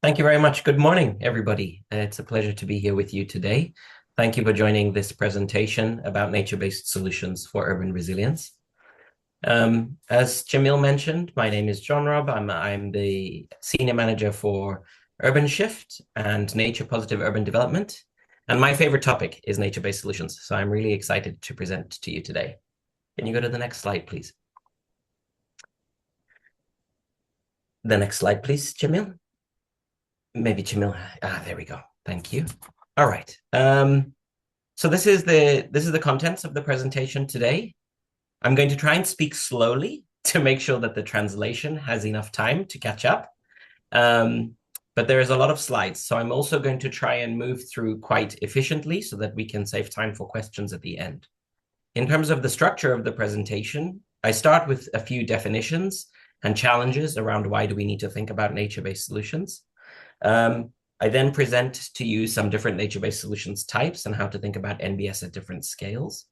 Thank you very much. Good morning, everybody. It's a pleasure to be here with you today. Thank you for joining this presentation about nature-based solutions for urban resilience. As Jamil mentioned, my name is John Robb. I'm the Senior Manager for UrbanShift and Nature Positive Urban Development. And my favorite topic is nature-based solutions. So I'm really excited to present to you today. Can you go to the next slide, please? The next slide, please, Jamil. Maybe Jamil. There we go. Thank you. All right. So this is the contents of the presentation today. I'm going to try and speak slowly to make sure that the translation has enough time to catch up. But there is a lot of slides, so I'm also going to try and move through quite efficiently so that we can save time for questions at the end. In terms of the structure of the presentation, I start with a few definitions and challenges around why do we need to think about nature-based solutions. I then present to you some different nature-based solutions types and how to think about NBS at different scales.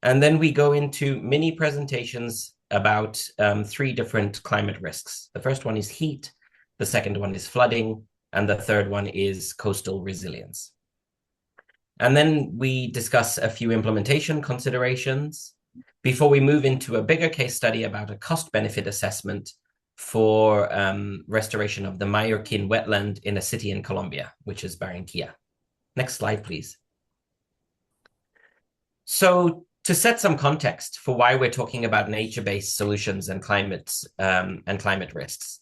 And then we go into mini presentations about three different climate risks. The first one is heat, the second one is flooding, and the third one is coastal resilience. And then we discuss a few implementation considerations before we move into a bigger case study about a cost-benefit assessment for restoration of the Mallorquin wetland in a city in Colombia, which is Barranquilla. Next slide, please. So to set some context for why we're talking about nature-based solutions and climate risks,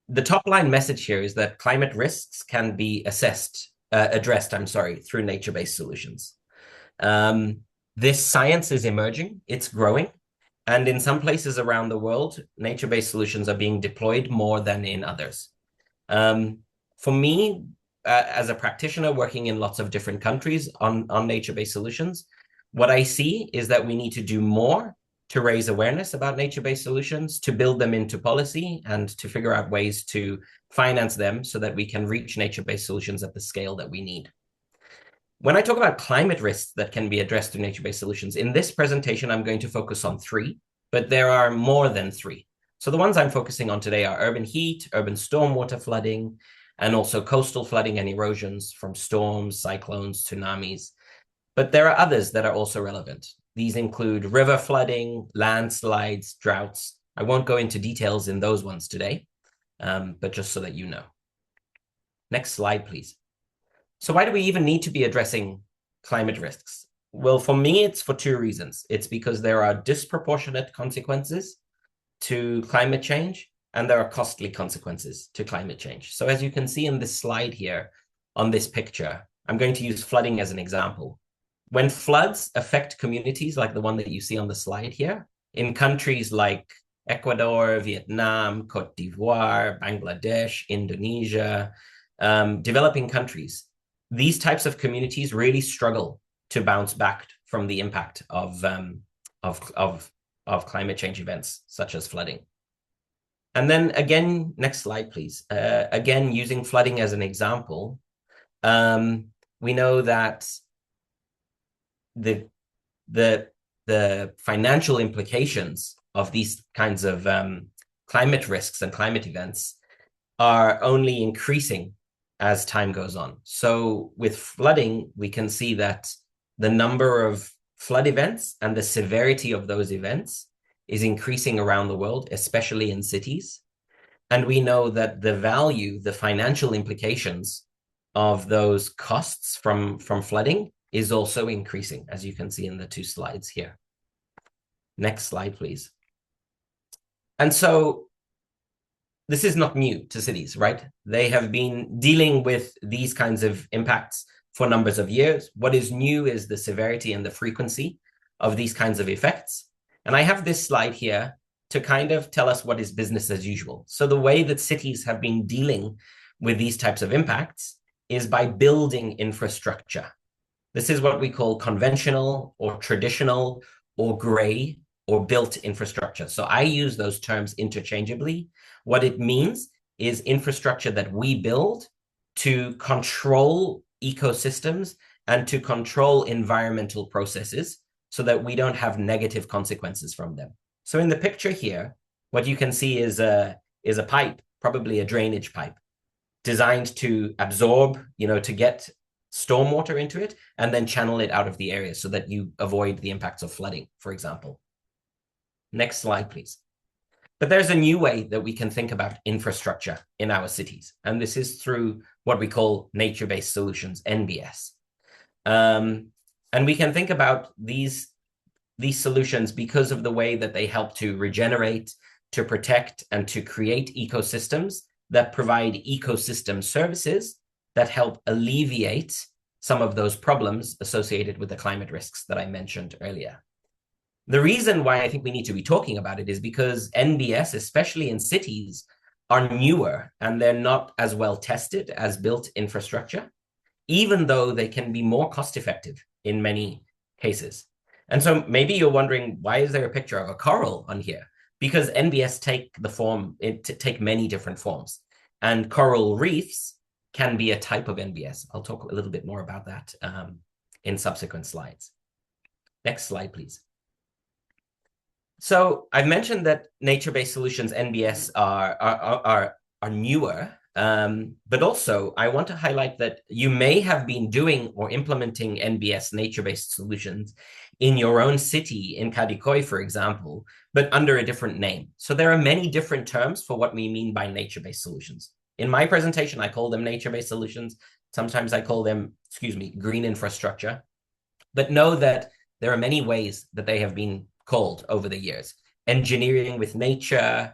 the top line message here is that climate risks can be addressed through nature-based solutions. This science is emerging, it's growing. And in some places around the world, nature-based solutions are being deployed more than in others. For me, as a practitioner working in lots of different countries on nature-based solutions, what I see is that we need to do more to raise awareness about nature-based solutions, to build them into policy, and to figure out ways to finance them so that we can reach nature-based solutions at the scale that we need. When I talk about climate risks that can be addressed through nature-based solutions, in this presentation, I'm going to focus on three, but there are more than three. So the ones I'm focusing on today are urban heat, urban stormwater flooding, and also coastal flooding and erosions from storms, cyclones, tsunamis. But there are others that are also relevant. These include river flooding, landslides, droughts. I won't go into details in those ones today, but just so that you know. Next slide, please. So why do we even need to be addressing climate risks? Well, for me, it's for two reasons. It's because there are disproportionate consequences to climate change, and there are costly consequences to climate change. So as you can see in this slide here on this picture, I'm going to use flooding as an example. When floods affect communities like the one that you see on the slide here, in countries like Ecuador, Vietnam, Cote d'Ivoire, Bangladesh, Indonesia, developing countries, these types of communities really struggle to bounce back from the impact of climate change events such as flooding. And then again, next slide, please. Again, using flooding as an example, we know that the financial implications of these kinds of climate risks and climate events are only increasing as time goes on. So with flooding, we can see that the number of flood events and the severity of those events is increasing around the world, especially in cities. And we know that the financial implications of those costs from flooding is also increasing, as you can see in the two slides here. Next slide, please. And so this is not new to cities, right? They have been dealing with these kinds of impacts for numbers of years. What is new is the severity and the frequency of these kinds of effects. And I have this slide here to kind of tell us what is business as usual. So the way that cities have been dealing with these types of impacts is by building infrastructure. This is what we call conventional or traditional or gray or built infrastructure. So I use those terms interchangeably. What it means is infrastructure that we build to control ecosystems and to control environmental processes so that we don't have negative consequences from them. So in the picture here, what you can see is a pipe, probably a drainage pipe. designed to absorb, to get stormwater into it and then channel it out of the area so that you avoid the impacts of flooding, for example. Next slide, please. But there's a new way that we can think about infrastructure in our cities, and this is through what we call nature-based solutions, NBS. And we can think about these solutions because of the way that they help to regenerate, to protect, and to create ecosystems that provide ecosystem services that help alleviate some of those problems associated with the climate risks that I mentioned earlier. The reason why I think we need to be talking about it is because NBS, especially in cities, are newer and they're not as well tested as built infrastructure, even though they can be more cost effective in many cases. And so maybe you're wondering, why is there a picture of a coral on here? Because NBS take many different forms, and coral reefs can be a type of NBS. I'll talk a little bit more about that in subsequent slides. Next slide, please. So I've mentioned that nature-based solutions, NBS, are newer, but also I want to highlight that you may have been doing or implementing NBS, nature-based solutions, in your own city, in Kadıköy, for example, but under a different name. So there are many different terms for what we mean by nature-based solutions. In my presentation, I call them nature-based solutions. Sometimes I call them, green infrastructure. But know that there are many ways that they have been called over the years. Engineering with nature,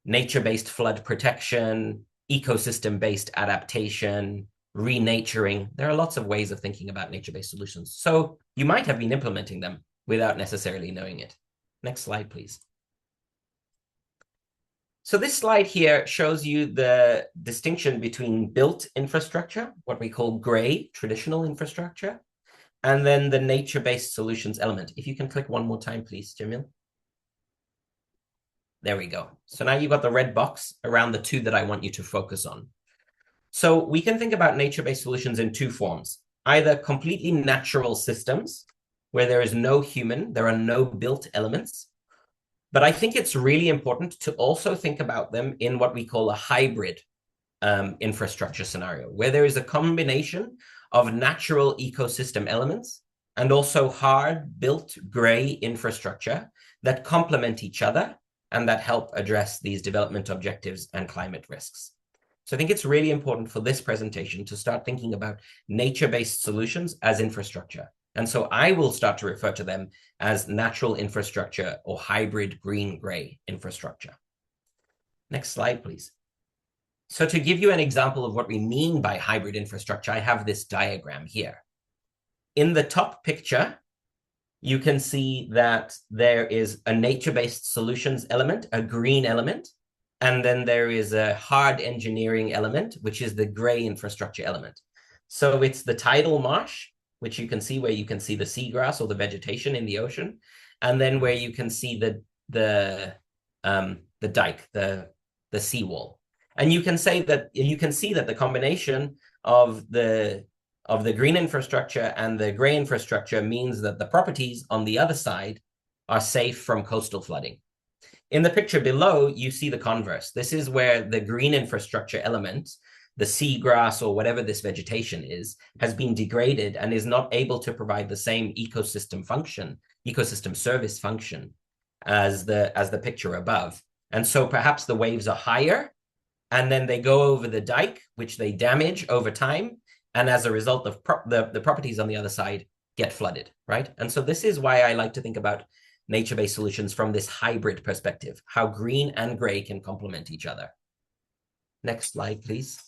nature-based flood protection, ecosystem-based adaptation, renaturing. There are lots of ways of thinking about nature-based solutions. So you might have been implementing them without necessarily knowing it. Next slide, please. So this slide here shows you the distinction between built infrastructure, what we call gray, traditional infrastructure, and then the nature-based solutions element. If you can click one more time, please, Jamil. There we go. So now you've got the red box around the two that I want you to focus on. So we can think about nature-based solutions in two forms, either completely natural systems where there is no human, there are no built elements. But I think it's really important to also think about them in what we call a hybrid infrastructure scenario, where there is a combination of natural ecosystem elements and also hard built gray infrastructure that complement each other and that help address these development objectives and climate risks. So I think it's really important for this presentation to start thinking about nature-based solutions as infrastructure. And so I will start to refer to them as natural infrastructure or hybrid green-gray infrastructure. Next slide, please. So to give you an example of what we mean by hybrid infrastructure, I have this diagram here. In the top picture, you can see that there is a nature-based solutions element, a green element, and then there is a hard engineering element, which is the gray infrastructure element. So it's the tidal marsh, which you can see where you can see the seagrass or the vegetation in the ocean, and then where you can see the dike, the seawall. And you can see that the combination of the green infrastructure and the gray infrastructure means that the properties on the other side are safe from coastal flooding. In the picture below, you see the converse. This is where the green infrastructure element, the seagrass or whatever this vegetation is, has been degraded and is not able to provide the same ecosystem service function as the picture above. And so perhaps the waves are higher, and then they go over the dike, which they damage over time. And as a result, the properties on the other side get flooded, right? And so this is why I like to think about nature-based solutions from this hybrid perspective, how green and gray can complement each other. Next slide, please.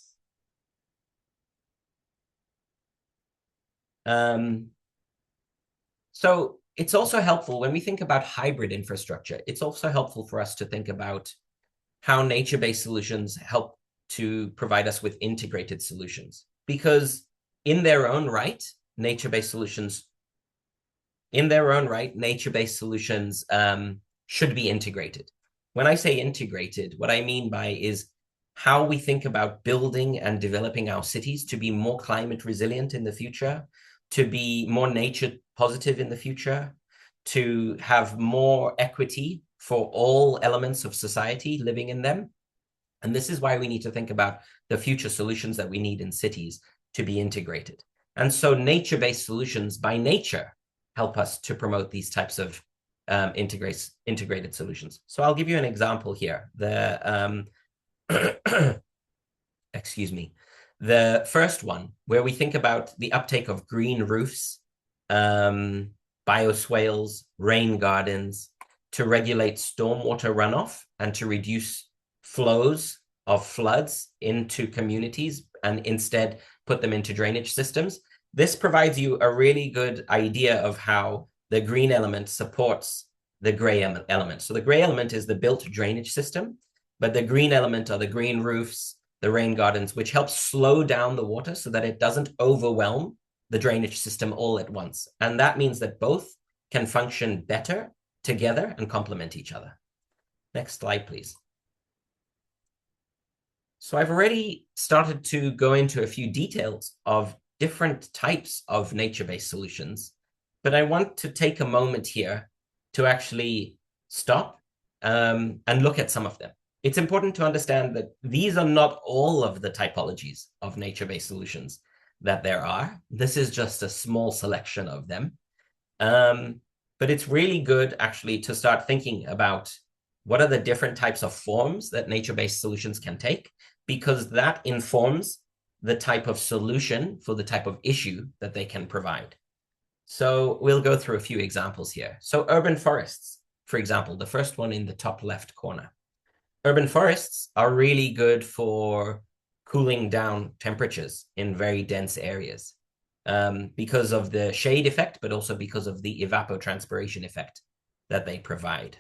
So it's also helpful when we think about hybrid infrastructure, it's also helpful for us to think about how nature-based solutions help to provide us with integrated solutions. Because in their own right, nature-based solutions should be integrated. When I say integrated, what I mean by is how we think about building and developing our cities to be more climate resilient in the future, to be more nature positive in the future, to have more equity for all elements of society living in them. And this is why we need to think about the future solutions that we need in cities to be integrated. And so nature-based solutions by nature help us to promote these types of integrated solutions. So I'll give you an example here. Excuse me. The first one, where we think about the uptake of green roofs, bioswales, rain gardens, to regulate stormwater runoff and to reduce flows of floods into communities and instead put them into drainage systems. This provides you a really good idea of how the green element supports the gray element. So the gray element is the built drainage system, but the green element are the green roofs, the rain gardens, which help slow down the water so that it doesn't overwhelm the drainage system all at once. And that means that both can function better together and complement each other. Next slide, please. So I've already started to go into a few details of different types of nature-based solutions, but I want to take a moment here to actually stop and look at some of them. It's important to understand that these are not all of the typologies of nature-based solutions that there are. This is just a small selection of them. But it's really good actually to start thinking about what are the different types of forms that nature-based solutions can take, because that informs the type of solution for the type of issue that they can provide. So we'll go through a few examples here. So urban forests, for example, the first one in the top left corner. Urban forests are really good for cooling down temperatures in very dense areas because of the shade effect, but also because of the evapotranspiration effect that they provide.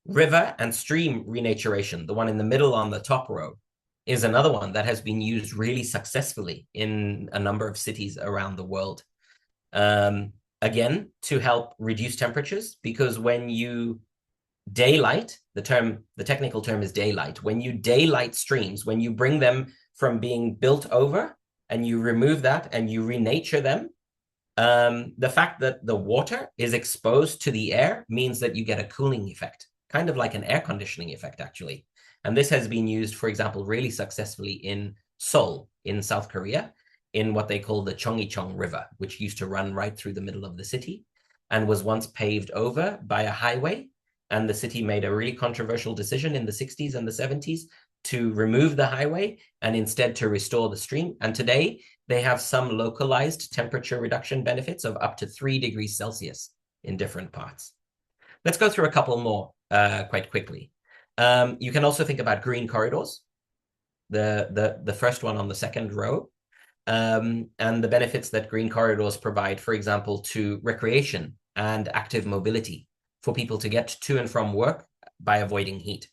River and stream renaturation, the one in the middle on the top row, is another one that has been used really successfully in a number of cities around the world. Again, to help reduce temperatures, because when you daylight, the technical term is daylight, when you daylight streams, when you bring them from being built over and you remove that and you renature them, the fact that the water is exposed to the air means that you get a cooling effect, kind of like an air conditioning effect, actually. And this has been used, for example, really successfully in Seoul, in South Korea, in what they call the Chongicheong River, which used to run right through the middle of the city and was once paved over by a highway. And the city made a really controversial decision in the 60s and the 70s to remove the highway and instead to restore the stream. And today they have some localized temperature reduction benefits of up to 3 degrees Celsius in different parts. Let's go through a couple more quite quickly. You can also think about green corridors, the first one on the second row, and the benefits that green corridors provide, for example, to recreation and active mobility for people to get to and from work by avoiding heat.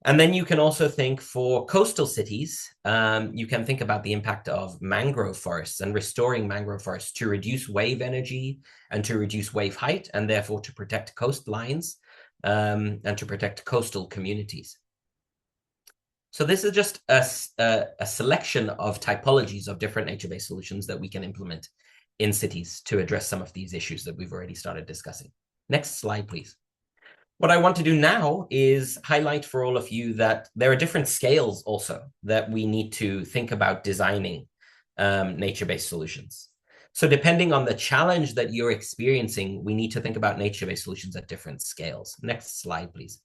And then you can also think for coastal cities, you can think about the impact of mangrove forests and restoring mangrove forests to reduce wave energy and to reduce wave height, and therefore to protect coastlines and to protect coastal communities. So this is just a selection of typologies of different nature-based solutions that we can implement in cities to address some of these issues that we've already started discussing. Next slide, please. What I want to do now is highlight for all of you that there are different scales also that we need to think about designing nature-based solutions. So depending on the challenge that you're experiencing, we need to think about nature-based solutions at different scales. Next slide, please.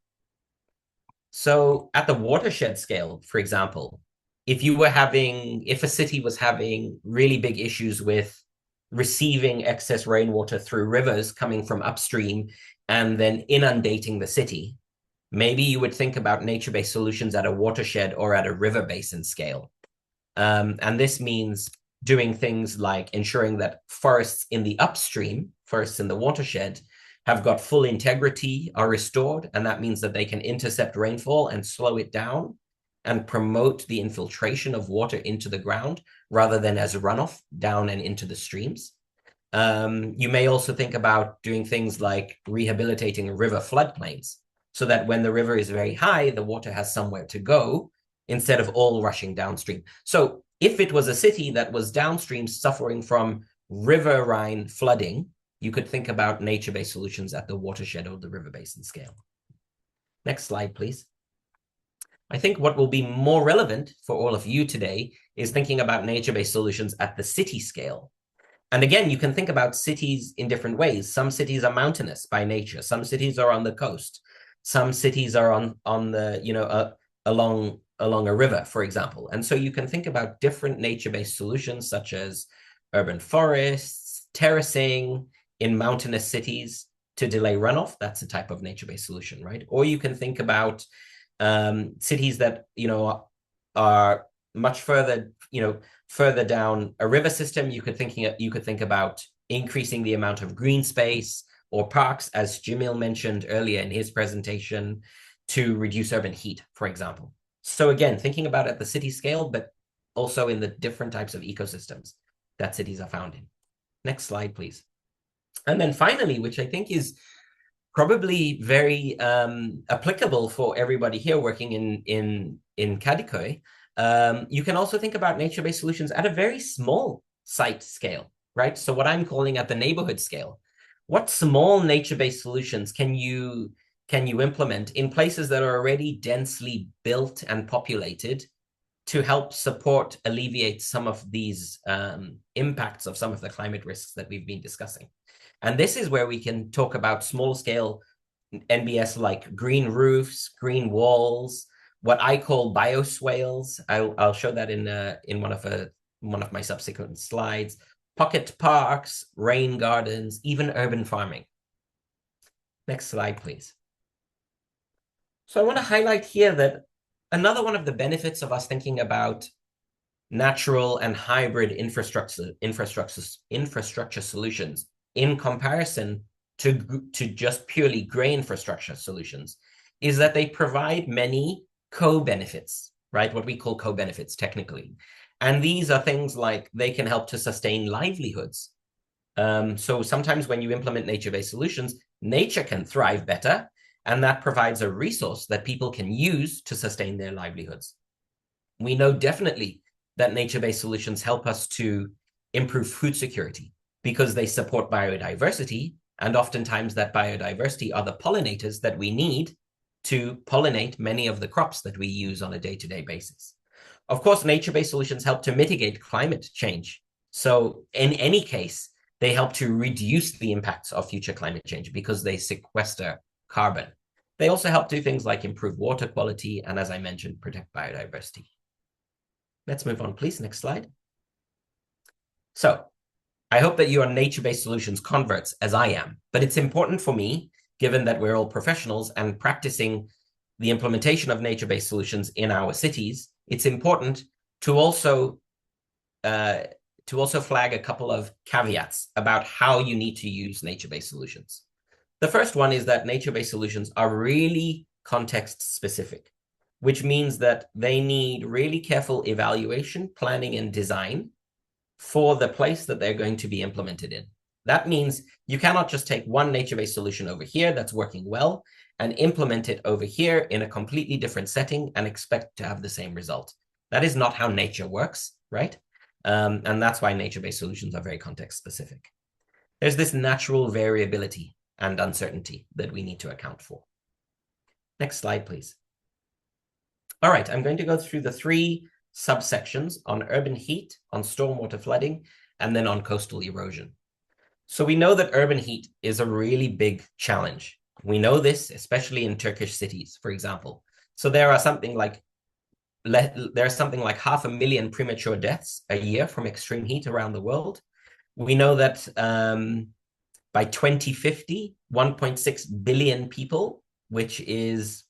So at the watershed scale, for example, if a city was having really big issues with receiving excess rainwater through rivers coming from upstream and then inundating the city, maybe you would think about nature-based solutions at a watershed or at a river basin scale. And this means doing things like ensuring that forests in the upstream, forests in the watershed, have got full integrity, are restored, and that means that they can intercept rainfall and slow it down and promote the infiltration of water into the ground rather than as runoff down and into the streams. You may also think about doing things like rehabilitating river floodplains so that when the river is very high, the water has somewhere to go instead of all rushing downstream. So if it was a city that was downstream suffering from riverine flooding, you could think about nature-based solutions at the watershed or the river basin scale. Next slide, please. I think what will be more relevant for all of you today is thinking about nature-based solutions at the city scale. And again, you can think about cities in different ways. Some cities are mountainous by nature. Some cities are on the coast. Some cities are on the, along a river, for example. And so you can think about different nature-based solutions such as urban forests, terracing in mountainous cities to delay runoff. That's a type of nature-based solution, right? Or you can think about cities that, are much further, further down a river system. You could think about increasing the amount of green space or parks, as Jamil mentioned earlier in his presentation, to reduce urban heat, for example. So again, thinking about at the city scale, but also in the different types of ecosystems that cities are found in. Next slide, please. And then finally, which I think is probably very applicable for everybody here working in Kadıköy, you can also think about nature-based solutions at a very small site scale, right? So what I'm calling at the neighborhood scale. What small nature-based solutions can you implement in places that are already densely built and populated to help support, alleviate some of these impacts of some of the climate risks that we've been discussing? And this is where we can talk about small scale NBS like green roofs, green walls, what I call bioswales. I'll show that in one of my subsequent slides. Pocket parks, rain gardens, even urban farming. Next slide, please. So I want to highlight here that another one of the benefits of us thinking about natural and hybrid infrastructure solutions in comparison to just purely gray infrastructure solutions is that they provide many co-benefits, right? What we call co-benefits technically. And these are things like they can help to sustain livelihoods. So sometimes when you implement nature-based solutions, nature can thrive better, and that provides a resource that people can use to sustain their livelihoods. We know definitely that nature-based solutions help us to improve food security because they support biodiversity, and oftentimes that biodiversity are the pollinators that we need to pollinate many of the crops that we use on a day-to-day basis. Of course, nature-based solutions help to mitigate climate change. So in any case, they help to reduce the impacts of future climate change because they sequester carbon. They also help do things like improve water quality and, as I mentioned, protect biodiversity. Let's move on, please. Next slide. So I hope that you are nature-based solutions converts, as I am, but it's important for me, given that we're all professionals and practicing the implementation of nature-based solutions in our cities, it's important to also flag a couple of caveats about how you need to use nature-based solutions. The first one is that nature-based solutions are really context-specific, which means that they need really careful evaluation, planning, and design for the place that they're going to be implemented in. That means you cannot just take one nature-based solution over here that's working well and implement it over here in a completely different setting and expect to have the same result. That is not how nature works, right? And that's why nature-based solutions are very context-specific. There's this natural variability and uncertainty that we need to account for. Next slide, please. All right, I'm going to go through the three subsections on urban heat, on stormwater flooding, and then on coastal erosion. So we know that urban heat is a really big challenge. We know this, especially in Turkish cities, for example. So there are something like 500,000 premature deaths a year from extreme heat around the world. We know that by 2050, 1.6 billion people, which is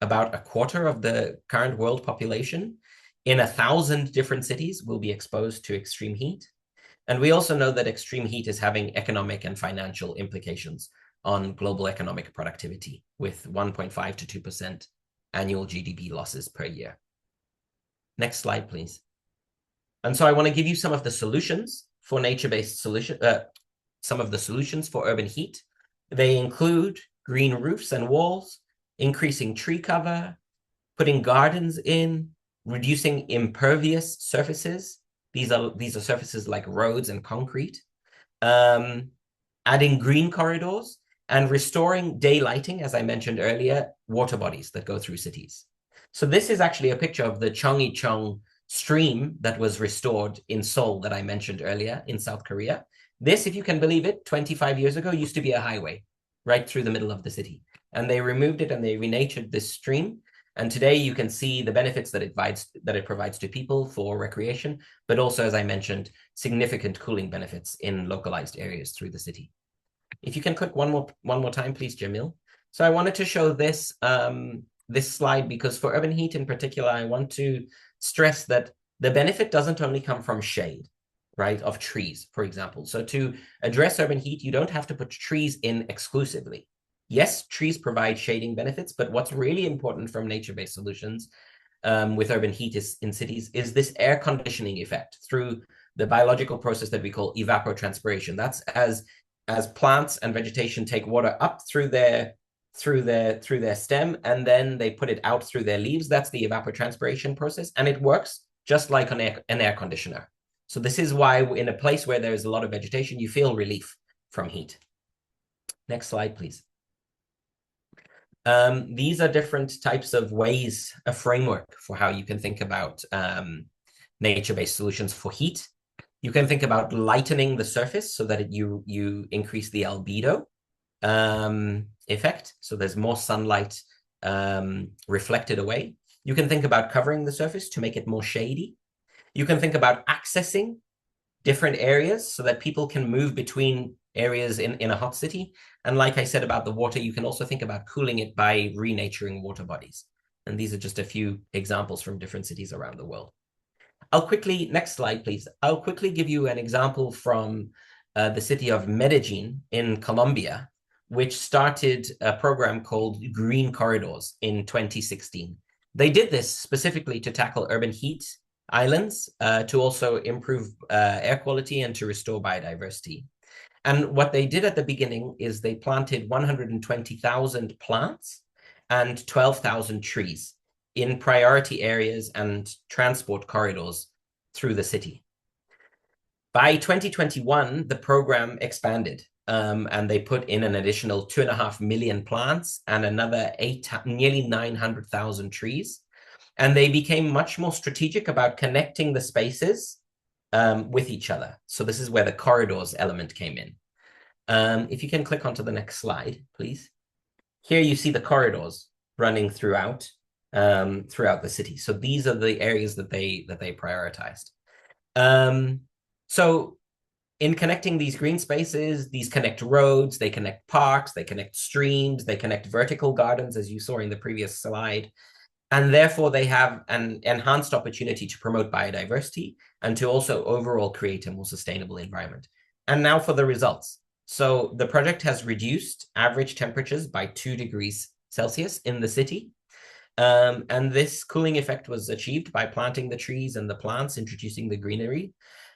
about a quarter of the current world population, in 1,000 different cities will be exposed to extreme heat. And we also know that extreme heat is having economic and financial implications on global economic productivity with 1.5 to 2% annual GDP losses per year. Next slide, please. And so I want to give you some of the solutions for nature-based solutions, some of the solutions for urban heat. They include green roofs and walls, increasing tree cover, putting gardens in, reducing impervious surfaces. These are surfaces like roads and concrete, adding green corridors, and restoring daylighting, as I mentioned earlier, water bodies that go through cities. So this is actually a picture of the Cheonggyecheon stream that was restored in Seoul that I mentioned earlier in South Korea. This, if you can believe it, 25 years ago used to be a highway right through the middle of the city. And they removed it and they renatured this stream. And today you can see the benefits that it provides to people for recreation, but also, as I mentioned, significant cooling benefits in localized areas through the city. If you can click one more time, please, Jamil. So I wanted to show this this slide because for urban heat in particular, I want to stress that the benefit doesn't only come from shade, right, of trees, for example. So to address urban heat, you don't have to put trees in exclusively. Yes, trees provide shading benefits, but what's really important from nature-based solutions with urban heat in cities is this air conditioning effect through the biological process that we call evapotranspiration. That's as plants and vegetation take water up through their stem and then they put it out through their leaves. That's the evapotranspiration process, and it works just like an air conditioner. So this is why in a place where there's a lot of vegetation, you feel relief from heat. Next slide, please. These are different types of ways, a framework for how you can think about nature-based solutions for heat. You can think about lightening the surface so that you increase the albedo effect. So there's more sunlight reflected away. You can think about covering the surface to make it more shady. You can think about accessing different areas so that people can move between areas in a hot city. And like I said about the water, you can also think about cooling it by renaturing water bodies. And these are just a few examples from different cities around the world. Next slide, please. I'll quickly give you an example from the city of Medellin in Colombia, which started a program called Green Corridors in 2016. They did this specifically to tackle urban heat islands, to also improve air quality and to restore biodiversity. And what they did at the beginning is they planted 120,000 plants and 12,000 trees in priority areas and transport corridors through the city. By 2021, the program expanded, and they put in an additional 2.5 million plants and another nearly 900,000 trees. And they became much more strategic about connecting the spaces with each other. So this is where the corridors element came in. If you can click onto the next slide, please. Here you see the corridors running throughout the city. So these are the areas that they prioritized. So in connecting these green spaces, these connect roads, they connect parks, they connect streams, they connect vertical gardens, as you saw in the previous slide. And therefore, they have an enhanced opportunity to promote biodiversity and to also overall create a more sustainable environment. And now for the results. So the project has reduced average temperatures by 2 degrees Celsius in the city. And this cooling effect was achieved by planting the trees and the plants, introducing the greenery,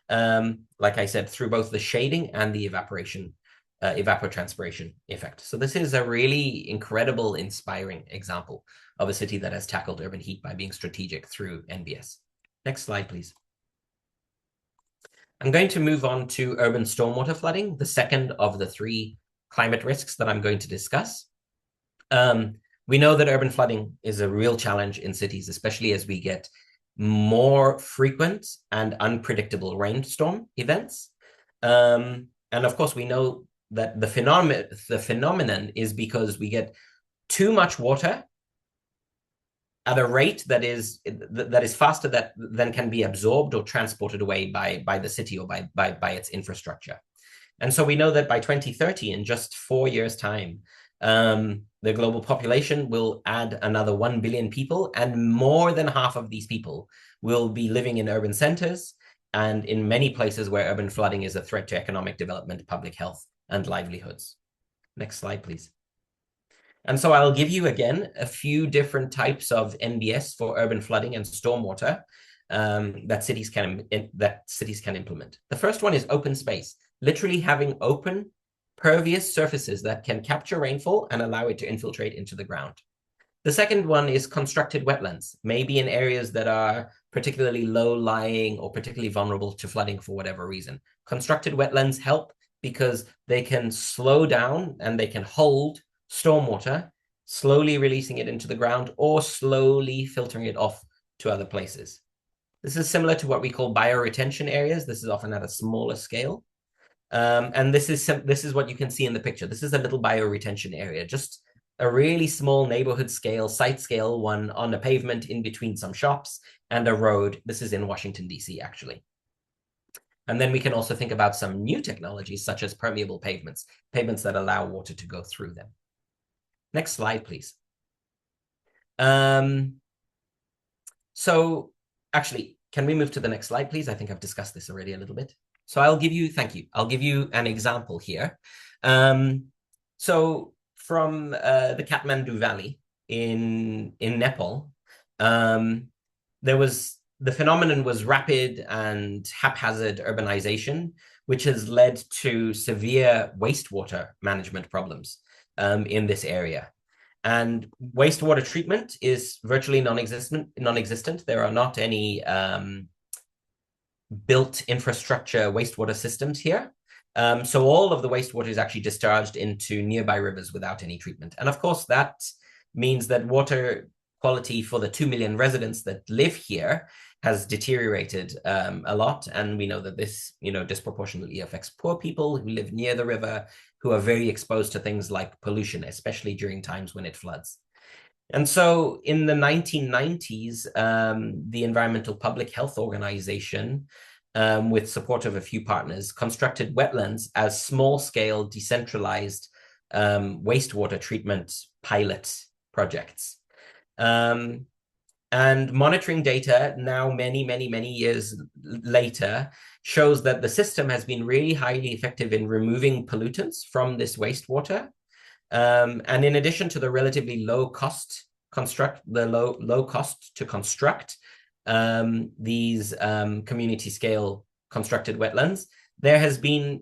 like I said, through both the shading and the evapotranspiration effect. So this is a really incredible, inspiring example of a city that has tackled urban heat by being strategic through NBS. Next slide, please. I'm going to move on to urban stormwater flooding, the second of the 3 climate risks that I'm going to discuss. We know that urban flooding is a real challenge in cities, especially as we get more frequent and unpredictable rainstorm events. And of course, we know that the phenomenon is because we get too much water at a rate that is faster than can be absorbed or transported away by the city or by its infrastructure. And so we know that by 2030, in just 4 years' time, the global population will add another 1 billion people, and more than half of these people will be living in urban centers and in many places where urban flooding is a threat to economic development, public health, and livelihoods. Next slide, please. And so I'll give you again a few different types of NBS for urban flooding and stormwater that cities can implement. The first one is open space, literally having open, pervious surfaces that can capture rainfall and allow it to infiltrate into the ground. The second one is constructed wetlands, maybe in areas that are particularly low-lying or particularly vulnerable to flooding for whatever reason. Constructed wetlands help because they can slow down and they can hold stormwater slowly releasing it into the ground, or slowly filtering it off to other places. This is similar to what we call bioretention areas. This is often at a smaller scale. And this is what you can see in the picture. This is a little bioretention area, just a really small neighborhood scale, site scale one on a pavement in between some shops and a road. This is in Washington, D.C., actually. And then we can also think about some new technologies, such as permeable pavements, pavements that allow water to go through them. Next slide, please. So actually, can we move to the next slide, please? I think I've discussed this already a little bit. So thank you. I'll give you an example here. So from the Kathmandu Valley in Nepal, the phenomenon was rapid and haphazard urbanization, which has led to severe wastewater management problems in this area. And wastewater treatment is virtually non-existent. There are not any built infrastructure wastewater systems here. So all of the wastewater is actually discharged into nearby rivers without any treatment. And of course, that means that water quality for the 2 million residents that live here has deteriorated a lot. And we know that this, disproportionately affects poor people who live near the river, who are very exposed to things like pollution, especially during times when it floods. And so in the 1990s, the Environmental Public Health Organization, with support of a few partners, constructed wetlands as small-scale, decentralized wastewater treatment pilot projects. And monitoring data now, many years later, shows that the system has been really highly effective in removing pollutants from this wastewater. And in addition to the relatively low cost to construct these community scale constructed wetlands, there has been,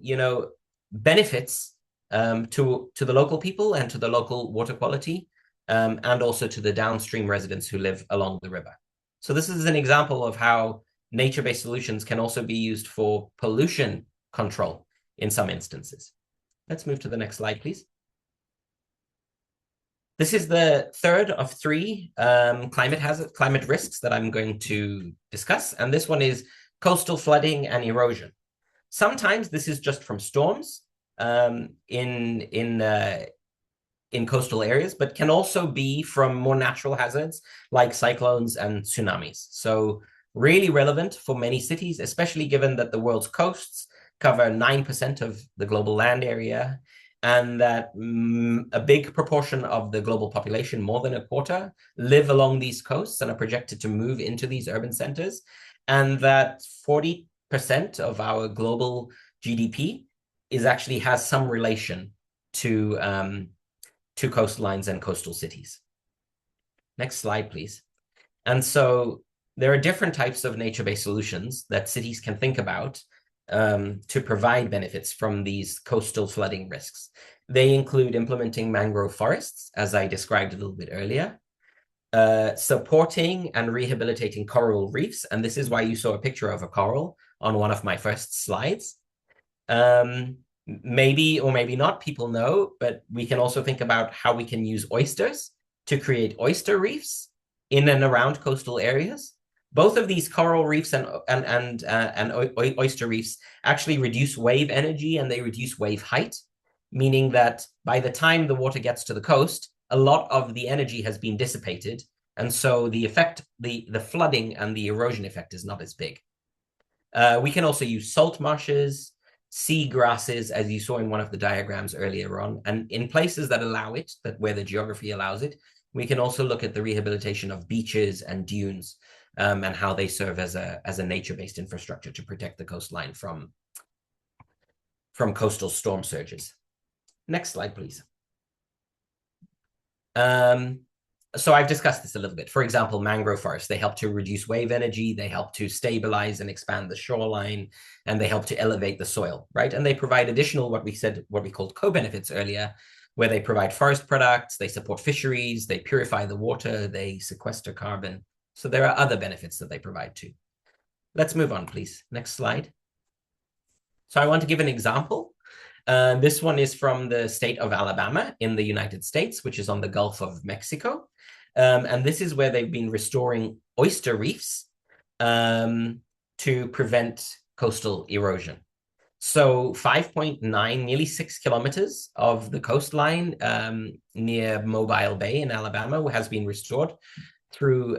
benefits to the local people and to the local water quality, and also to the downstream residents who live along the river. So this is an example of how nature-based solutions can also be used for pollution control in some instances. Let's move to the next slide, please. This is the third of three climate risks that I'm going to discuss. And this one is coastal flooding and erosion. Sometimes this is just from storms in coastal areas, but can also be from more natural hazards like cyclones and tsunamis. So really relevant for many cities, especially given that the world's coasts cover 9% of the global land area, and that a big proportion of the global population, more than a quarter, live along these coasts and are projected to move into these urban centers, and that 40% of our global GDP has some relation to coastlines and coastal cities. Next slide, please. And so there are different types of nature-based solutions that cities can think about to provide benefits from these coastal flooding risks. They include implementing mangrove forests, as I described a little bit earlier, supporting and rehabilitating coral reefs, and this is why you saw a picture of a coral on one of my first slides. Maybe or maybe not, people know, but we can also think about how we can use oysters to create oyster reefs in and around coastal areas. Both of these coral reefs and oyster reefs actually reduce wave energy and they reduce wave height, meaning that by the time the water gets to the coast, a lot of the energy has been dissipated. And so the effect, the flooding and the erosion effect is not as big. We can also use salt marshes, sea grasses, as you saw in one of the diagrams earlier on. And in places that allow it, where the geography allows it, we can also look at the rehabilitation of beaches and dunes, and how they serve as a nature-based infrastructure to protect the coastline from coastal storm surges. Next slide, please. So I've discussed this a little bit. For example, mangrove forests, they help to reduce wave energy, they help to stabilize and expand the shoreline, and they help to elevate the soil, right? And they provide additional, what we called co-benefits earlier, where they provide forest products, they support fisheries, they purify the water, they sequester carbon. So there are other benefits that they provide too. Let's move on, please. Next slide. So I want to give an example This one is from the state of Alabama in the United States, which is on the Gulf of Mexico. And this is where they've been restoring oyster reefs to prevent coastal erosion. So 5.9, nearly 6 kilometers of the coastline near Mobile Bay in Alabama has been restored through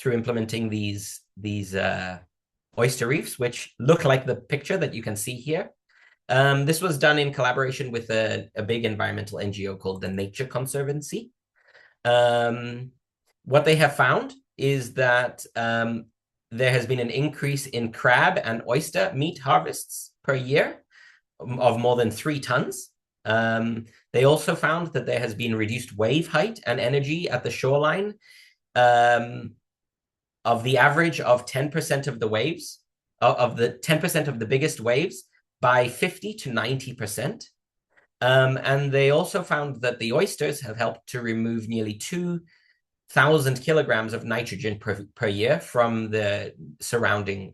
implementing these oyster reefs, which look like the picture that you can see here. This was done in collaboration with a big environmental NGO called the Nature Conservancy. What they have found is that there has been an increase in crab and oyster meat harvests per year of more than 3 tons. They also found that there has been reduced wave height and energy at the shoreline of the average of 10% of the waves, of the 10% of the biggest waves by 50 to 90%. And they also found that the oysters have helped to remove nearly 2,000 kilograms of nitrogen per year from the surrounding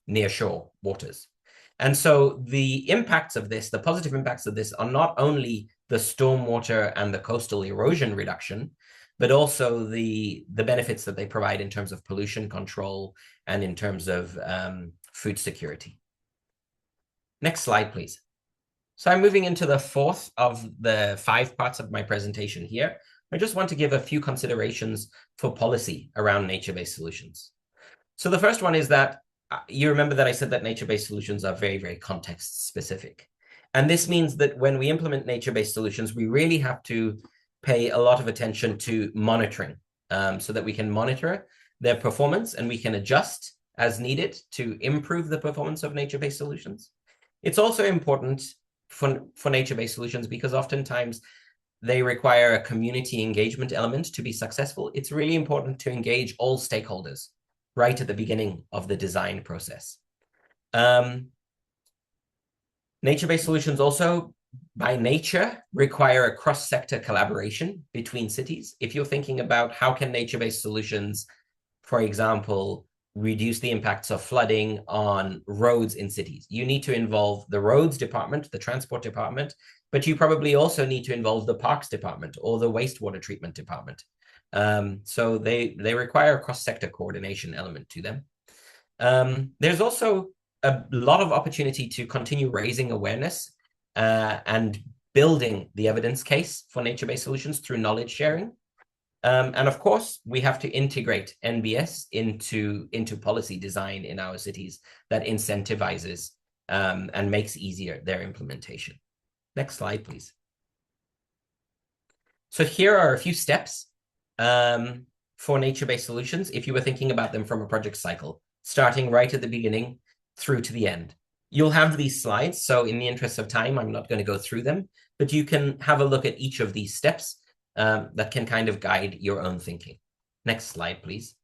nearshore waters. And so the impacts of this, the positive impacts of this, are not only the stormwater and the coastal erosion reduction, but also the benefits that they provide in terms of pollution control and in terms of food security. Next slide, please. So I'm moving into the fourth of the 5 parts of my presentation here. I just want to give a few considerations for policy around nature-based solutions. So the first one is that you remember that I said that nature-based solutions are very, very context-specific. And this means that when we implement nature-based solutions, we really have to pay a lot of attention to monitoring so that we can monitor their performance and we can adjust as needed to improve the performance of nature-based solutions. It's also important for nature-based solutions because oftentimes they require a community engagement element to be successful. It's really important to engage all stakeholders right at the beginning of the design process. Nature-based solutions also, by nature, require a cross-sector collaboration between cities. If you're thinking about how can nature-based solutions, for example, reduce the impacts of flooding on roads in cities, you need to involve the roads department, the transport department, but you probably also need to involve the parks department or the wastewater treatment department. So they require a cross-sector coordination element to them. There's also a lot of opportunity to continue raising awareness and building the evidence case for nature-based solutions through knowledge sharing. And of course, we have to integrate NBS into policy design in our cities that incentivizes and makes easier their implementation. Next slide, please. So here are a few steps for nature-based solutions if you were thinking about them from a project cycle, starting right at the beginning through to the end. You'll have these slides, so in the interest of time, I'm not going to go through them, but you can have a look at each of these steps that can kind of guide your own thinking. Next slide, please.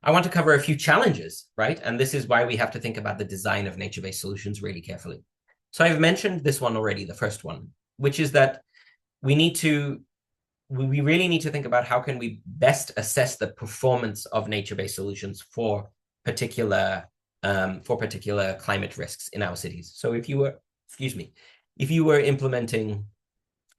I want to cover a few challenges, right? And this is why we have to think about the design of nature-based solutions really carefully. So I've mentioned this one already, the first one, which is that we really need to think about how can we best assess the performance of nature-based solutions for particular climate risks in our cities. So if you were implementing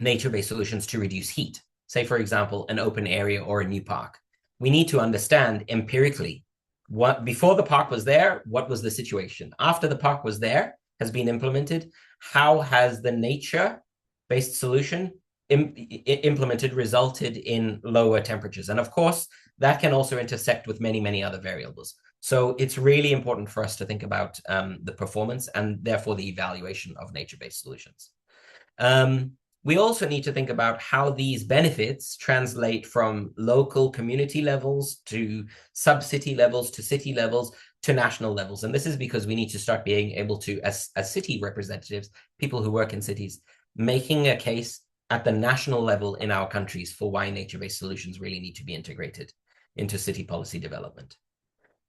nature-based solutions to reduce heat, say, for example, an open area or a new park, we need to understand empirically what before the park was there, what was the situation? After the park was there, has been implemented, how has the nature-based solution implemented resulted in lower temperatures? And of course, that can also intersect with many, many other variables. So it's really important for us to think about the performance and therefore the evaluation of nature-based solutions. We also need to think about how these benefits translate from local community levels to sub-city levels to city levels to national levels. And this is because we need to start being able to, as city representatives, people who work in cities, making a case at the national level in our countries for why nature-based solutions really need to be integrated into city policy development.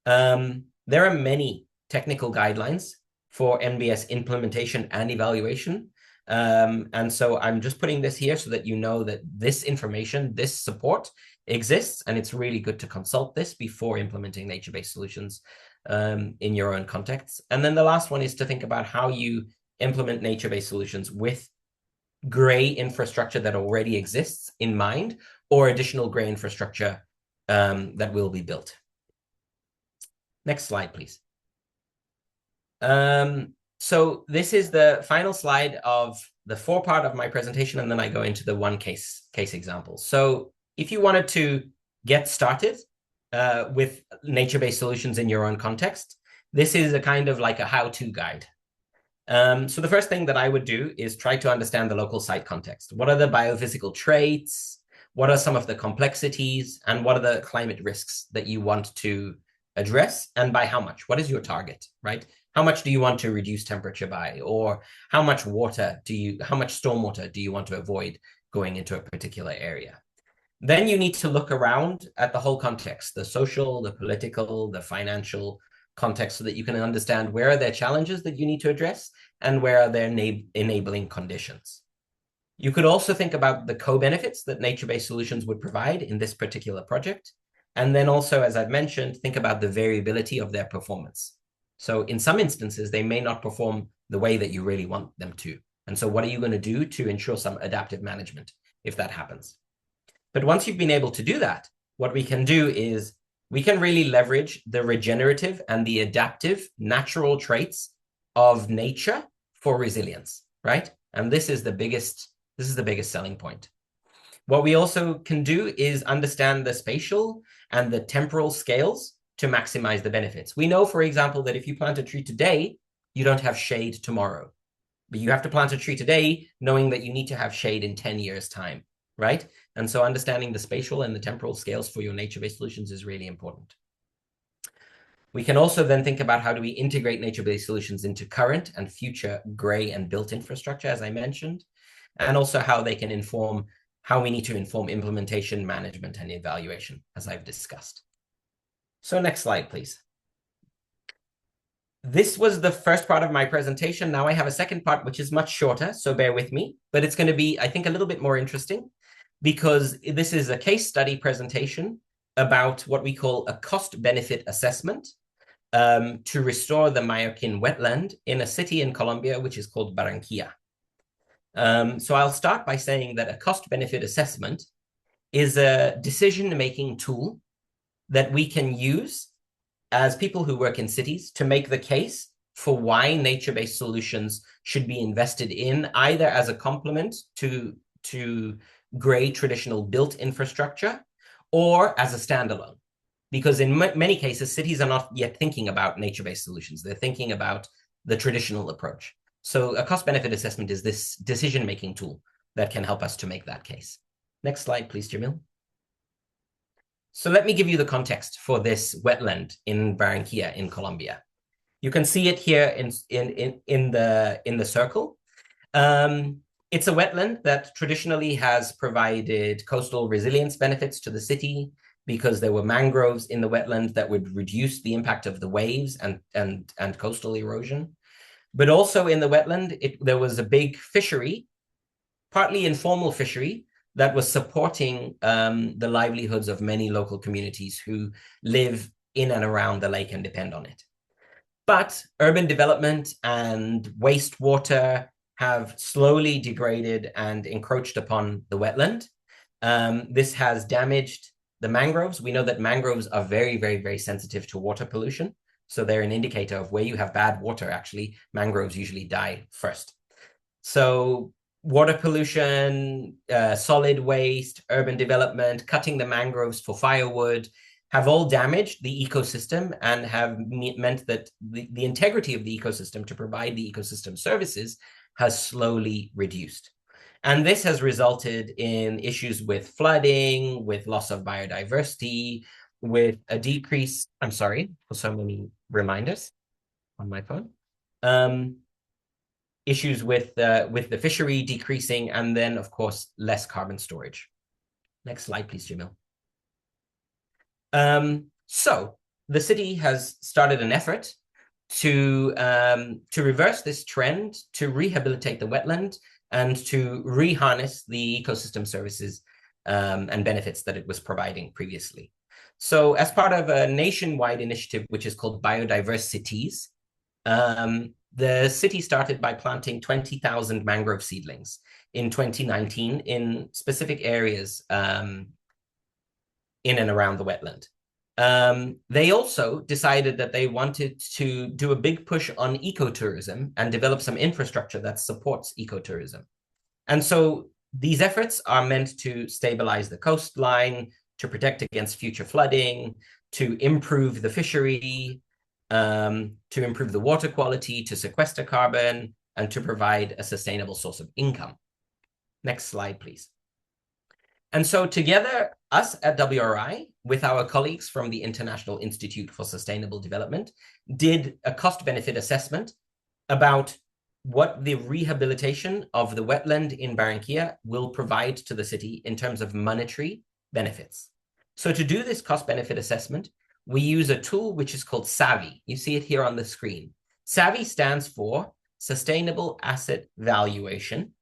There are many technical guidelines for NBS implementation and evaluation. And so I'm just putting this here so that you know that this information, this support exists, and it's really good to consult this before implementing nature-based solutions in your own context. And then the last one is to think about how you implement nature-based solutions with gray infrastructure that already exists in mind, or additional gray infrastructure that will be built. Next slide, please. So this is the final slide of the 4-part of my presentation, and then I go into the one case example. So if you wanted to get started with nature-based solutions in your own context, this is a kind of like a how-to guide. So the first thing that I would do is try to understand the local site context. What are the biophysical traits? What are some of the complexities? And what are the climate risks that you want to address? And by how much? What is your target, right? How much do you want to reduce temperature by? Or how much stormwater do you want to avoid going into a particular area? Then you need to look around at the whole context, the social, the political, the financial context, so that you can understand where are there challenges that you need to address and where are there enabling conditions. You could also think about the co-benefits that nature-based solutions would provide in this particular project. And then also, as I've mentioned, think about the variability of their performance. So in some instances, they may not perform the way that you really want them to. And so what are you going to do to ensure some adaptive management if that happens? But once you've been able to do that, what we can do is we can really leverage the regenerative and the adaptive natural traits of nature for resilience, right? And this is the biggest selling point. What we also can do is understand the spatial and the temporal scales to maximize the benefits. We know, for example, that if you plant a tree today, you don't have shade tomorrow. But you have to plant a tree today knowing that you need to have shade in 10 years' time, right? And so understanding the spatial and the temporal scales for your nature-based solutions is really important. We can also then think about how do we integrate nature-based solutions into current and future gray and built infrastructure, as I mentioned, and also how they can inform how we need to inform implementation, management, and evaluation, as I've discussed. So next slide, please. This was the first part of my presentation. Now I have a second part, which is much shorter, so bear with me, but it's going to be, I think, a little bit more interesting because this is a case study presentation about what we call a cost-benefit assessment to restore the Mallorquin wetland in a city in Colombia, which is called Barranquilla. So I'll start by saying that a cost-benefit assessment is a decision-making tool that we can use as people who work in cities to make the case for why nature-based solutions should be invested in, either as a complement to gray traditional built infrastructure or as a standalone. Because in many cases, cities are not yet thinking about nature-based solutions. They're thinking about the traditional approach. So a cost-benefit assessment is this decision-making tool that can help us to make that case. Next slide, please, Jamil. So let me give you the context for this wetland in Barranquilla in Colombia. You can see it here in the circle. It's a wetland that traditionally has provided coastal resilience benefits to the city because there were mangroves in the wetland that would reduce the impact of the waves and coastal erosion. But also in the wetland, there was a big fishery, partly informal fishery, that was supporting the livelihoods of many local communities who live in and around the lake and depend on it. But urban development and wastewater have slowly degraded and encroached upon the wetland. This has damaged the mangroves. We know that mangroves are very, very, very sensitive to water pollution. So they're an indicator of where you have bad water, actually, mangroves usually die first. So water pollution, solid waste, urban development, cutting the mangroves for firewood have all damaged the ecosystem and have meant that the integrity of the ecosystem to provide the ecosystem services has slowly reduced. And this has resulted in issues with flooding, with loss of biodiversity, with a decrease. I'm sorry for so many reminders on my phone. Issues with the fishery decreasing, and then, of course, less carbon storage. Next slide, please, Jamil. So the city has started an effort to reverse this trend, to rehabilitate the wetland, and to reharness the ecosystem services and benefits that it was providing previously. So as part of a nationwide initiative, which is called Biodiverse Cities, The city started by planting 20,000 mangrove seedlings in 2019 in specific areas in and around the wetland. They also decided that they wanted to do a big push on ecotourism and develop some infrastructure that supports ecotourism. And so these efforts are meant to stabilize the coastline, to protect against future flooding, to improve the fishery, to improve the water quality, to sequester carbon, and to provide a sustainable source of income. Next slide, please. And so together, us at WRI, with our colleagues from the International Institute for Sustainable Development, did a cost-benefit assessment about what the rehabilitation of the wetland in Barranquilla will provide to the city in terms of monetary benefits. So to do this cost-benefit assessment, we use a tool which is called SAVI. You see it here on the screen. SAVI stands for Sustainable Asset Valuation.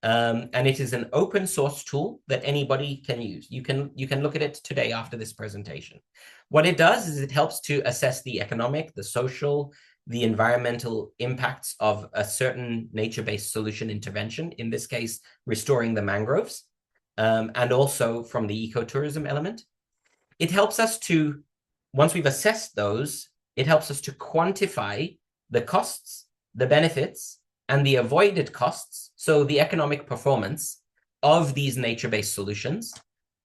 And it is an open source tool that anybody can use. You can look at it today after this presentation. What it does is it helps to assess the economic, the social, the environmental impacts of a certain nature-based solution intervention, in this case, restoring the mangroves, and also from the ecotourism element. It helps us to, once we've assessed those, it helps us to quantify the costs, the benefits, and the avoided costs, so the economic performance of these nature-based solutions,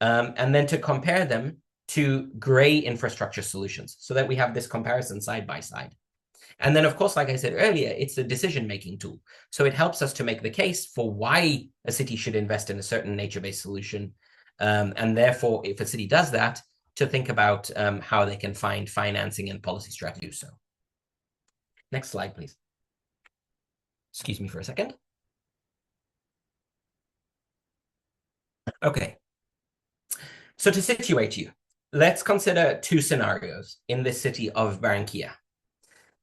and then to compare them to gray infrastructure solutions so that we have this comparison side by side. And then, of course, like I said earlier, it's a decision-making tool. So it helps us to make the case for why a city should invest in a certain nature-based solution. And therefore, if a city does that, to think about how they can find financing and policy strategy to do so. Next slide, please. Excuse me for a second. Okay. So to situate you, let's consider two scenarios in the city of Barranquilla.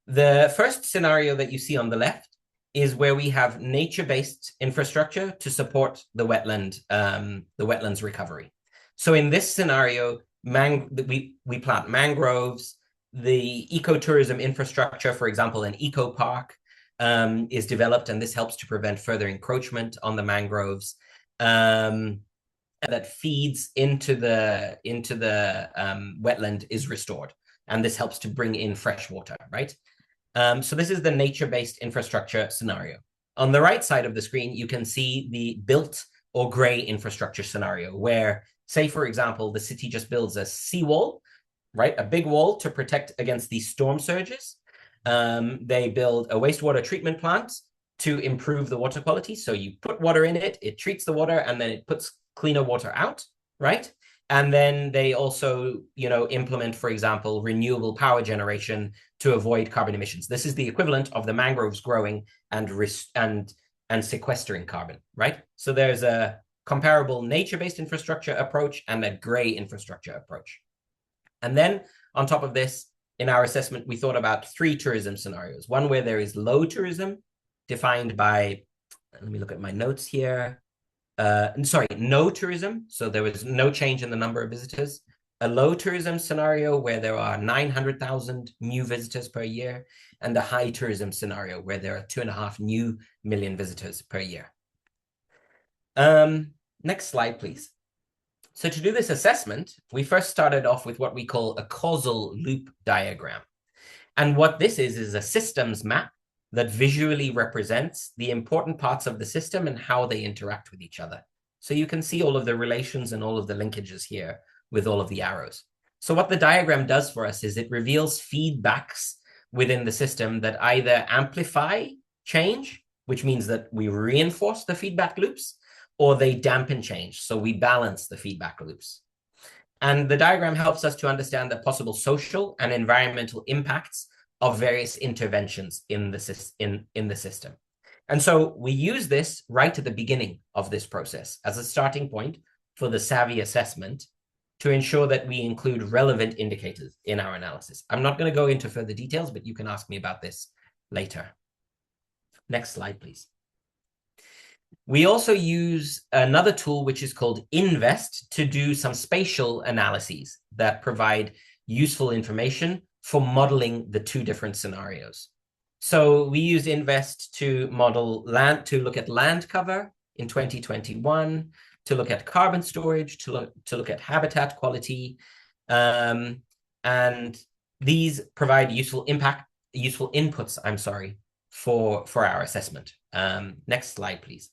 The first scenario that you see on the left is where we have nature-based infrastructure to support the wetlands recovery. So in this scenario, we plant mangroves, the ecotourism infrastructure, for example, an eco park, is developed, and this helps to prevent further encroachment on the mangroves, that feeds into the wetland is restored, and this helps to bring in fresh water, right? So this is the nature-based infrastructure scenario. On the right side of the screen, you can see the built or gray infrastructure scenario, where, say, for example, the city just builds a seawall, right? A big wall to protect against these storm surges. They build a wastewater treatment plant to improve the water quality. So you put water in it, it treats the water, and then it puts cleaner water out, right? And then they also, implement, for example, renewable power generation to avoid carbon emissions. This is the equivalent of the mangroves growing and sequestering carbon, right? So there's a comparable nature-based infrastructure approach and a gray infrastructure approach. And then on top of this, in our assessment, we thought about three tourism scenarios. One where there is low tourism, defined by, let me look at my notes here. No tourism. So there was no change in the number of visitors. A low tourism scenario where there are 900,000 new visitors per year, and a high tourism scenario where there are 2.5 million visitors per year. Next slide, please. So to do this assessment, we first started off with what we call a causal loop diagram. And what this is a systems map that visually represents the important parts of the system and how they interact with each other. So you can see all of the relations and all of the linkages here with all of the arrows. So what the diagram does for us is it reveals feedbacks within the system that either amplify change, which means that we reinforce the feedback loops, or they dampen change, so we balance the feedback loops. And the diagram helps us to understand the possible social and environmental impacts of various interventions in the system. And so we use this right at the beginning of this process as a starting point for the SAVI assessment to ensure that we include relevant indicators in our analysis. I'm not going to go into further details, but you can ask me about this later. Next slide, please. We also use another tool, which is called INVEST, to do some spatial analyses that provide useful information for modeling the two different scenarios. So we used Invest to model land, to look at land cover in 2021, to look at carbon storage, to look at habitat quality. And these provide useful inputs, I'm sorry, for our assessment. Next slide, please.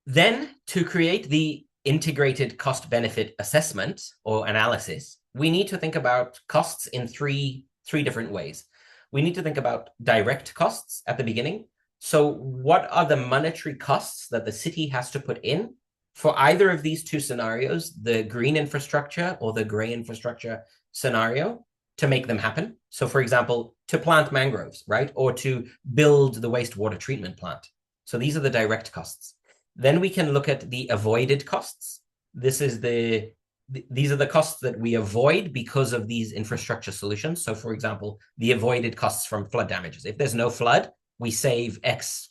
Then to create the integrated cost benefit assessment or analysis, we need to think about costs in three different ways. We need to think about direct costs at the beginning. So what are the monetary costs that the city has to put in for either of these two scenarios, the green infrastructure or the gray infrastructure scenario, to make them happen? So for example, to plant mangroves, right? Or to build the wastewater treatment plant. So these are the direct costs. Then we can look at the avoided costs. These are the costs that we avoid because of these infrastructure solutions. So for example, the avoided costs from flood damages. If there's no flood, we save X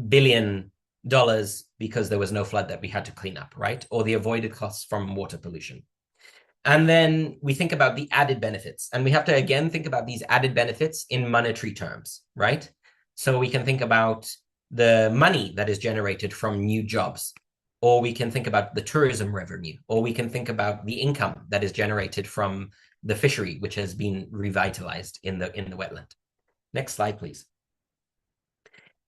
billion dollars because there was no flood that we had to clean up, right? Or the avoided costs from water pollution. And then we think about the added benefits. And we have to, again, think about these added benefits in monetary terms, right? So we can think about the money that is generated from new jobs, or we can think about the tourism revenue, or we can think about the income that is generated from the fishery, which has been revitalized in the wetland. Next slide, please.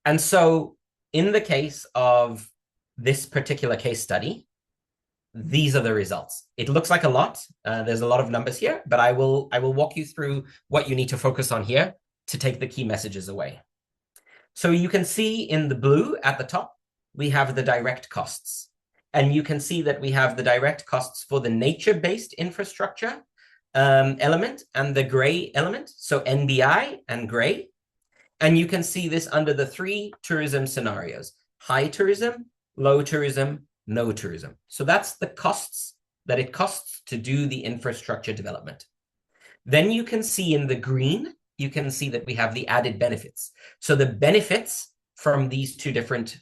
And so in the case of this particular case study, these are the results. It looks like a lot. There's a lot of numbers here, but I will walk you through what you need to focus on here to take the key messages away. So you can see in the blue at the top, we have the direct costs. And you can see that we have the direct costs for the nature-based infrastructure element and the gray element, so NBI and gray. And you can see this under the three tourism scenarios: high tourism, low tourism, no tourism. So that's the costs that it costs to do the infrastructure development. Then you can see in the green, you can see that we have the added benefits. So the benefits from these two different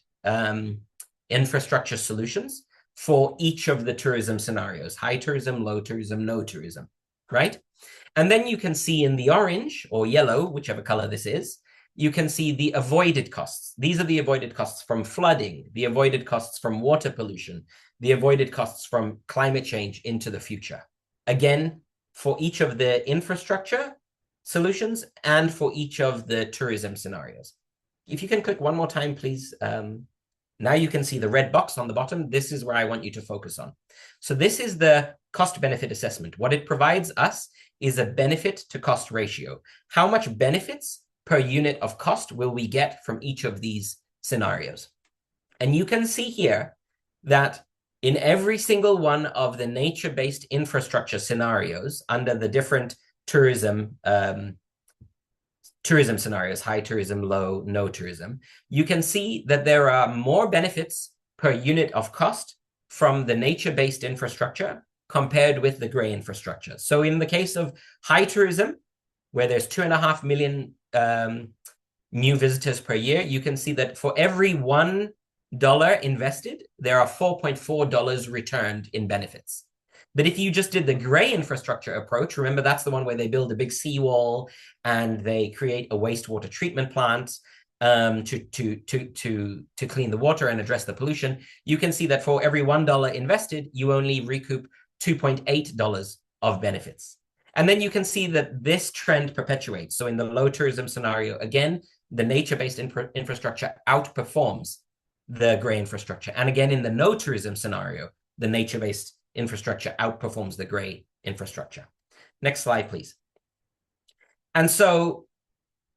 infrastructure solutions for each of the tourism scenarios: high tourism, low tourism, no tourism, right? And then you can see in the orange or yellow, whichever color this is, you can see the avoided costs. These are the avoided costs from flooding, the avoided costs from water pollution, the avoided costs from climate change into the future. Again, for each of the infrastructure solutions and for each of the tourism scenarios. If you can click one more time, please. Now you can see the red box on the bottom. This is where I want you to focus on. So this is the cost benefit assessment. What it provides us is a benefit to cost ratio. How much benefits per unit of cost will we get from each of these scenarios? And you can see here that in every single one of the nature-based infrastructure scenarios under the different tourism scenarios, high tourism, low, no tourism, you can see that there are more benefits per unit of cost from the nature-based infrastructure compared with the gray infrastructure. So in the case of high tourism, where there's 2.5 million new visitors per year, you can see that for every $1 invested, there are $4.4 returned in benefits. But if you just did the gray infrastructure approach, remember that's the one where they build a big seawall and they create a wastewater treatment plant to clean the water and address the pollution, you can see that for every $1 invested, you only recoup $2.8 of benefits. And then you can see that this trend perpetuates. So in the low tourism scenario, again, the nature-based infrastructure outperforms the gray infrastructure. And again, in the no tourism scenario, the nature-based infrastructure outperforms the gray infrastructure. Next slide, please. And so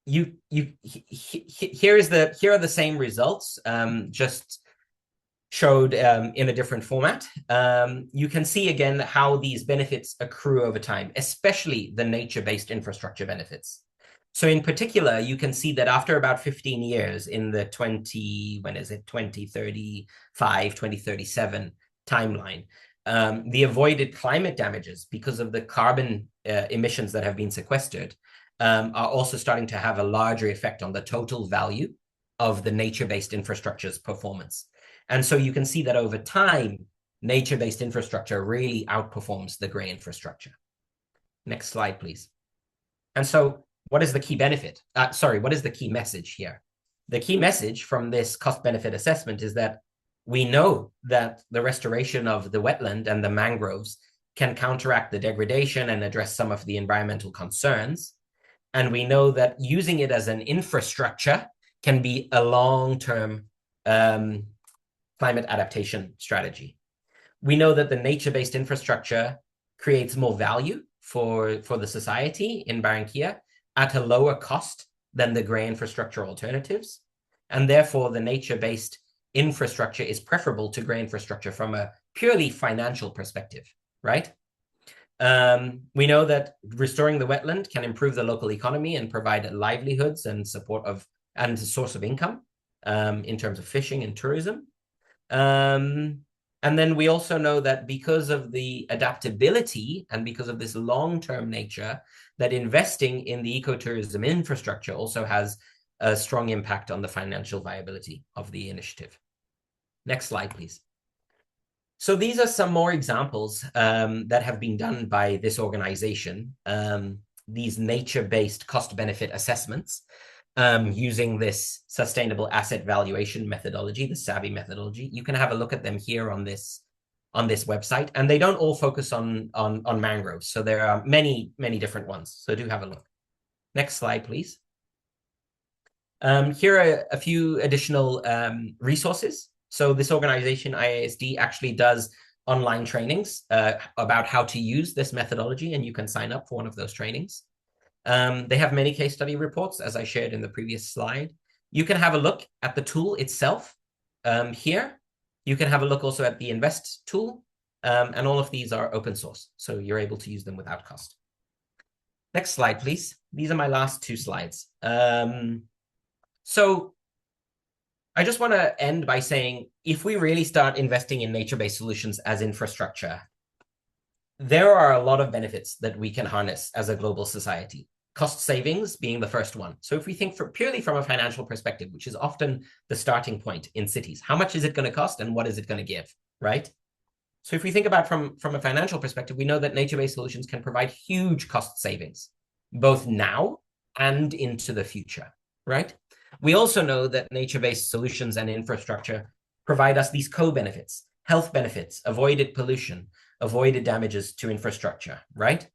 here are the same results, just showed in a different format. You can see again how these benefits accrue over time, especially the nature-based infrastructure benefits. So in particular, you can see that after about 15 years in the 2035, 2037 timeline, the avoided climate damages because of the carbon emissions that have been sequestered are also starting to have a larger effect on the total value of the nature-based infrastructure's performance. And so you can see that over time, nature-based infrastructure really outperforms the gray infrastructure. Next slide, please. And so what is the key benefit? What is the key message here? The key message from this cost-benefit assessment is that we know that the restoration of the wetland and the mangroves can counteract the degradation and address some of the environmental concerns. And we know that using it as an infrastructure can be a long-term climate adaptation strategy. We know that the nature-based infrastructure creates more value for the society in Barranquilla at a lower cost than the gray infrastructure alternatives. And therefore, the nature-based infrastructure is preferable to gray infrastructure from a purely financial perspective, right? We know that restoring the wetland can improve the local economy and provide livelihoods and support of and a source of income in terms of fishing and tourism. And then we also know that because of the adaptability and because of this long-term nature, that investing in the ecotourism infrastructure also has a strong impact on the financial viability of the initiative. Next slide, please. So these are some more examples that have been done by this organization, these nature-based cost-benefit assessments using this sustainable asset valuation methodology, the SAVI methodology. You can have a look at them here on this website, and they don't all focus on mangroves. So there are many, many different ones. So do have a look. Next slide, please. Here are a few additional resources. So this organization, IASD, actually does online trainings about how to use this methodology, and you can sign up for one of those trainings. They have many case study reports, as I shared in the previous slide. You can have a look at the tool itself here. You can have a look also at the Invest tool, and all of these are open source, so you're able to use them without cost. Next slide, please. These are my last two slides. So I just want to end by saying, if we really start investing in nature-based solutions as infrastructure, there are a lot of benefits that we can harness as a global society, cost savings being the first one. So if we think purely from a financial perspective, which is often the starting point in cities, how much is it going to cost and what is it going to give, right? So if we think about from a financial perspective, we know that nature-based solutions can provide huge cost savings, both now and into the future, right? We also know that nature-based solutions and infrastructure provide us these co-benefits, health benefits, avoided pollution, avoided damages to infrastructure, right?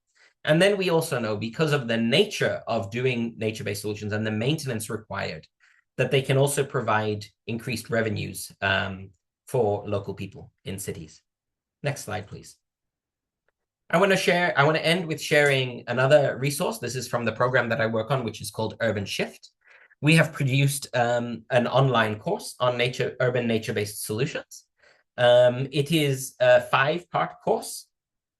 And then we also know, because of the nature of doing nature-based solutions and the maintenance required, that they can also provide increased revenues for local people in cities. Next slide, please. I want to end with sharing another resource. This is from the program that I work on, which is called UrbanShift. We have produced an online course on urban nature-based solutions. It is a 5-part course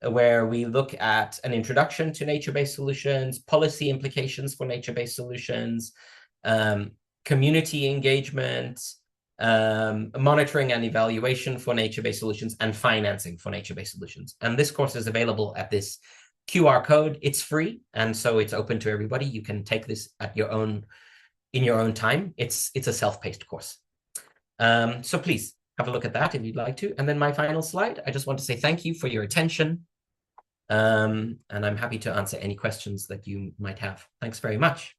where we look at an introduction to nature-based solutions, policy implications for nature-based solutions, community engagement, monitoring and evaluation for nature-based solutions, and financing for nature-based solutions. And this course is available at this QR code. It's free, and so it's open to everybody. You can take this in your own time. It's a self-paced course. So please have a look at that if you'd like to. And then my final slide, I just want to say thank you for your attention. And I'm happy to answer any questions that you might have. Thanks very much.